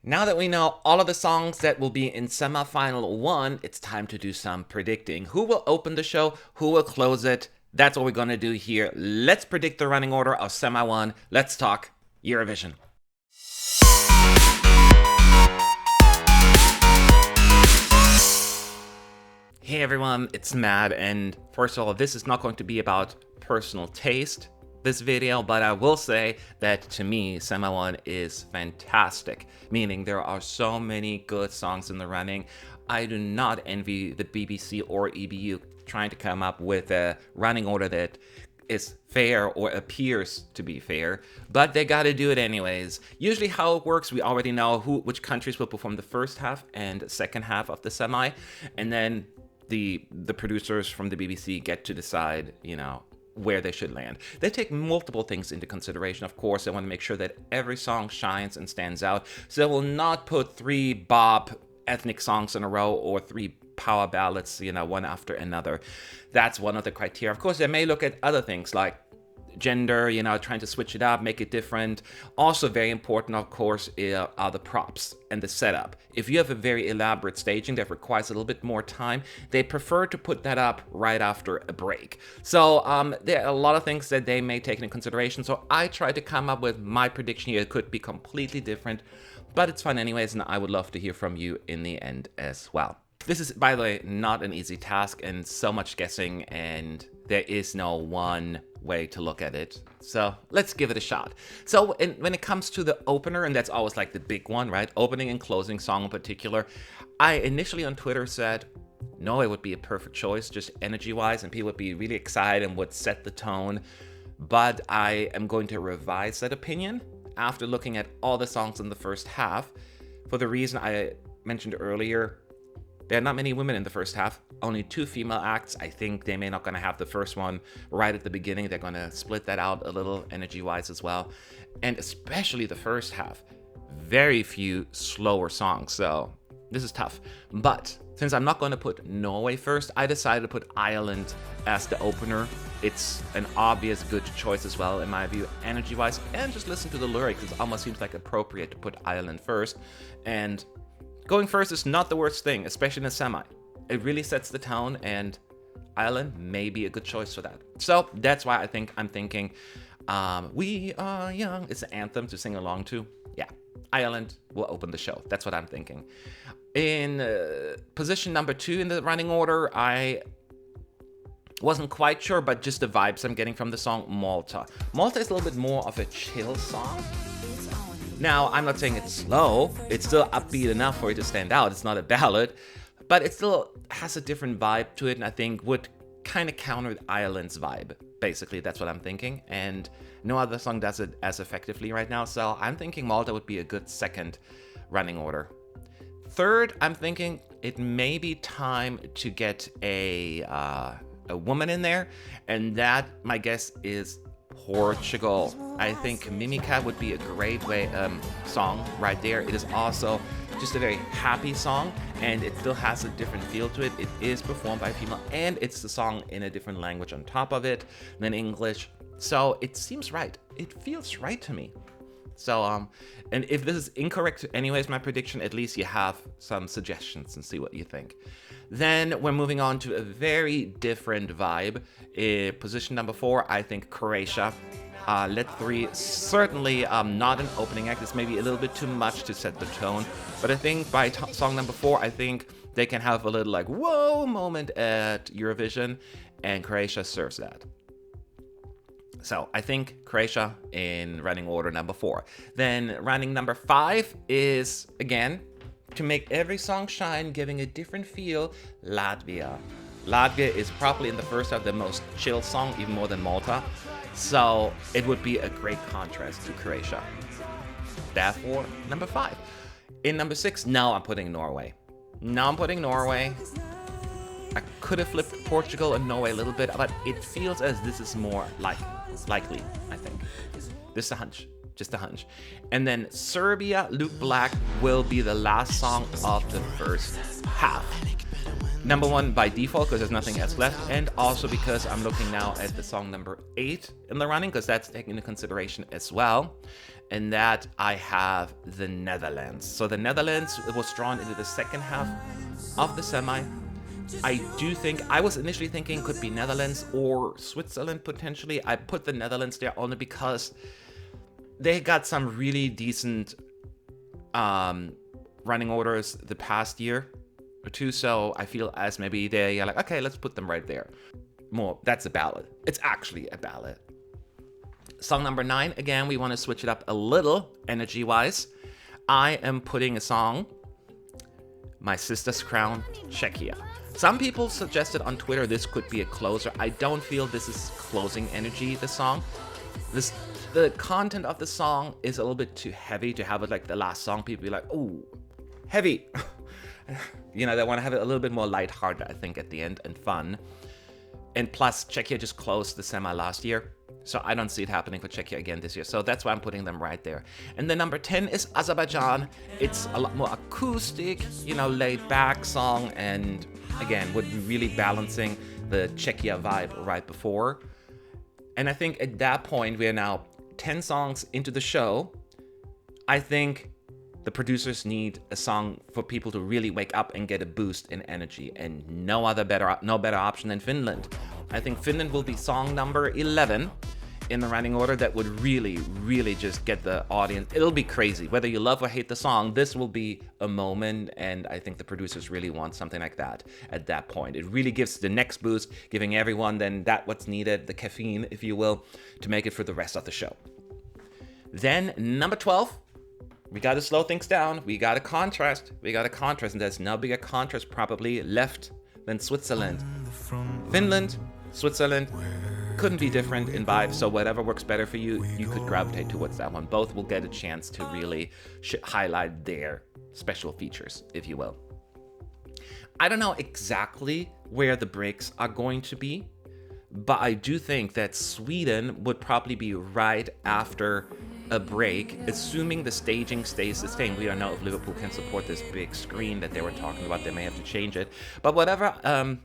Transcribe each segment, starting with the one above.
Now that we know all of the songs that will be in semifinal 1, it's time to do some predicting. Who will open the show? Who will close it? That's what we're going to do here. Let's predict the running order of Semi 1. Let's talk Eurovision. Hey everyone, it's Matt, and first of all, this is not going to be about personal taste, this video, but I will say that to me, Semi 1 is fantastic, meaning there are so many good songs in the running. I do not envy the BBC or EBU trying to come up with a running order that is fair or appears to be fair, but they gotta do it anyways. Usually how it works, we already know which countries will perform the first half and second half of the semi, and then the producers from the BBC get to decide, where they should land. They take multiple things into consideration, of course. They want to make sure that every song shines and stands out. So they will not put 3 bop ethnic songs in a row or 3 power ballads, one after another. That's one of the criteria. Of course, they may look at other things like gender, trying to switch it up, make it different. Also very important, of course, are the props and the setup. If you have a very elaborate staging that requires a little bit more time, they prefer to put that up right after a break. So there are a lot of things that they may take into consideration. So I tried to come up with my prediction here. It could be completely different, but it's fun anyways, and I would love to hear from you in the end as well. This is, by the way, not an easy task and so much guessing, and there is no one way to look at it. So let's give it a shot. So when it comes to the opener, and that's always like the big one, right? Opening and closing song in particular, I initially on Twitter said, no, it would be a perfect choice, just energy-wise, and people would be really excited and would set the tone. But I am going to revise that opinion after looking at all the songs in the first half. For the reason I mentioned earlier, there are not many women in the first half, only 2 female acts. I think they may not gonna have the first one right at the beginning. They're gonna split that out a little energy-wise as well. And especially the first half, very few slower songs, so this is tough. But since I'm not gonna put Norway first, I decided to put Ireland as the opener. It's an obvious good choice as well, in my view, energy-wise, and just listen to the lyrics. It almost seems like appropriate to put Ireland first. And going first is not the worst thing, especially in a semi. It really sets the tone, and Ireland may be a good choice for that. So that's why I'm thinking We Are Young. It's an anthem to sing along to. Yeah, Ireland will open the show. That's what I'm thinking. In position number 2 in the running order, I wasn't quite sure, but just the vibes I'm getting from the song, Malta. Malta is a little bit more of a chill song. Now, I'm not saying it's slow. It's still upbeat enough for it to stand out. It's not a ballad, but it still has a different vibe to it, and I think would kind of counter Ireland's vibe. Basically, that's what I'm thinking, and no other song does it as effectively right now, so I'm thinking Malta would be a good second running order. Third, I'm thinking it may be time to get a woman in there, and that, my guess, is Portugal. I think Mimica would be a great song right there. It is also just a very happy song, and it still has a different feel to it. It is performed by a female, and it's the song in a different language on top of it than English. So it seems right. It feels right to me. So, and if this is incorrect anyways, my prediction, at least you have some suggestions and see what you think. Then we're moving on to a very different vibe. Position number 4, I think Croatia. Let 3, certainly not an opening act. It's maybe a little bit too much to set the tone. But I think by song number 4, I think they can have a little like, whoa moment at Eurovision, and Croatia serves that. So I think Croatia in running order number 4. Then running number 5 is, again, to make every song shine, giving a different feel, Latvia. Latvia is probably in the first half the most chill song, even more than Malta. So it would be a great contrast to Croatia. Therefore, number 5. In number 6, now I'm putting Norway. I could have flipped Portugal and Norway a little bit, but it feels as this is more likely, I think. This is a hunch. Just a hunch. And then Serbia, Luke Black will be the last song of the first half. Number 1 by default, because there's nothing else left, and also because I'm looking now at the song number 8 in the running, because that's taken into consideration as well, and that I have the Netherlands. So the Netherlands was drawn into the second half of the semi. I was initially thinking could be Netherlands or Switzerland potentially. I put the Netherlands there only because they got some really decent running orders the past year or two, so I feel as maybe they're like, okay, let's put them right there. That's a ballad. It's actually a ballad. Song number 9, again, we want to switch it up a little energy-wise. I am putting a song, My Sister's Crown, Czechia. Some people suggested on Twitter this could be a closer. I don't feel this is closing energy, the song. The content of the song is a little bit too heavy to have it like the last song. People be like, ooh, heavy. You know, they want to have it a little bit more lighthearted, I think, at the end, and fun. And plus, Czechia just closed the semi last year, so I don't see it happening for Czechia again this year. So that's why I'm putting them right there. And then number 10 is Azerbaijan. It's a lot more acoustic, you know, laid back song, and again, would be really balancing the Czechia vibe right before. And I think at that point, we are now 10 songs into the show. I think the producers need a song for people to really wake up and get a boost in energy, and no better option than Finland. I think Finland will be song number 11 in the running order. That would really, really just get the audience. It'll be crazy. Whether you love or hate the song, this will be a moment, and I think the producers really want something like that at that point. It really gives the next boost, giving everyone then what's needed, the caffeine, if you will, to make it for the rest of the show. Then number 12, we got to slow things down. We got a contrast. And there's no bigger contrast probably left than Switzerland. Finland, Switzerland, couldn't be different in vibe, so whatever works better for you, you could gravitate towards that one. Both will get a chance to really highlight their special features, if you will. I don't know exactly where the breaks are going to be, but I do think that Sweden would probably be right after a break, assuming the staging stays the same. We don't know if Liverpool can support this big screen that they were talking about. They may have to change it. But whatever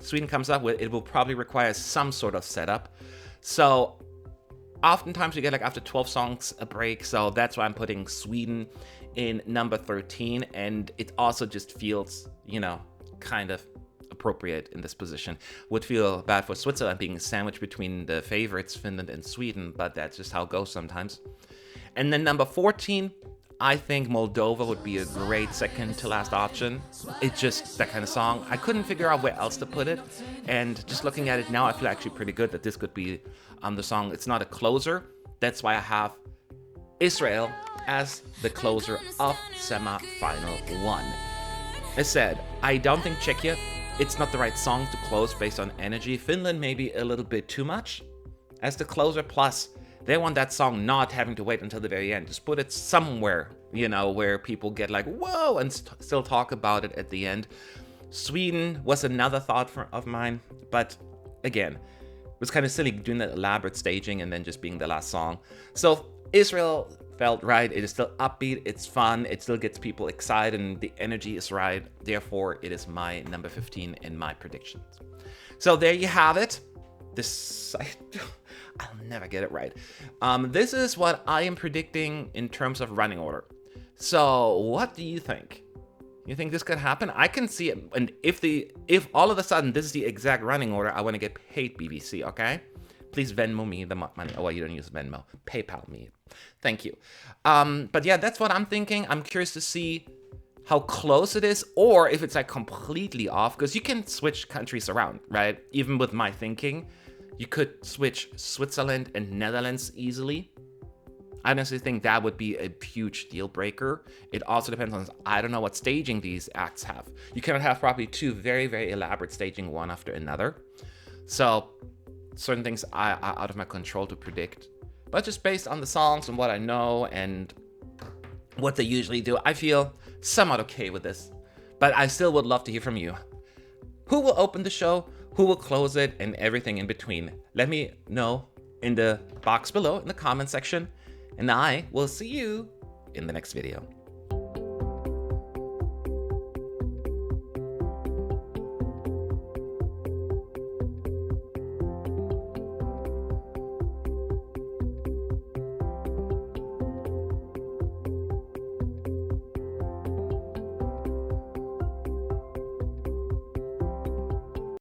Sweden comes up with, it will probably require some sort of setup. So oftentimes you get like after 12 songs a break. So that's why I'm putting Sweden in number 13. And it also just feels, you know, kind of appropriate in this position. Would feel bad for Switzerland being sandwiched between the favorites, Finland and Sweden, but that's just how it goes sometimes. And then number 14, I think Moldova would be a great second to last option. It's just that kind of song. I couldn't figure out where else to put it. And just looking at it now, I feel actually pretty good that this could be the song. It's not a closer. That's why I have Israel as the closer of semi-final 1. As said, I don't think Czechia, it's not the right song to close based on energy. Finland maybe a little bit too much as the closer, plus they want that song not having to wait until the very end. Just put it somewhere, you know, where people get like, whoa, and still talk about it at the end. Sweden was another thought of mine, but again, it was kind of silly doing that elaborate staging and then just being the last song. So Israel felt right. It is still upbeat. It's fun. It still gets people excited, and the energy is right. Therefore, it is my number 15 in my predictions. So there you have it. I'll never get it right. This is what I am predicting in terms of running order. So what do you think? You think this could happen? I can see it. And if all of a sudden this is the exact running order, I want to get paid, BBC, okay? Please Venmo me the money. Oh, well, you don't use Venmo. PayPal me. Thank you. But yeah, that's what I'm thinking. I'm curious to see how close it is, or if it's like completely off, because you can switch countries around, right? Even with my thinking, you could switch Switzerland and Netherlands easily. I honestly think that would be a huge deal breaker. It also depends on, I don't know what staging these acts have. You cannot have probably two very, very elaborate staging one after another. So certain things are out of my control to predict. But just based on the songs and what I know and what they usually do, I feel somewhat okay with this. But I still would love to hear from you. Who will open the show? Who will close it? And everything in between. Let me know in the box below in the comment section. And I will see you in the next video.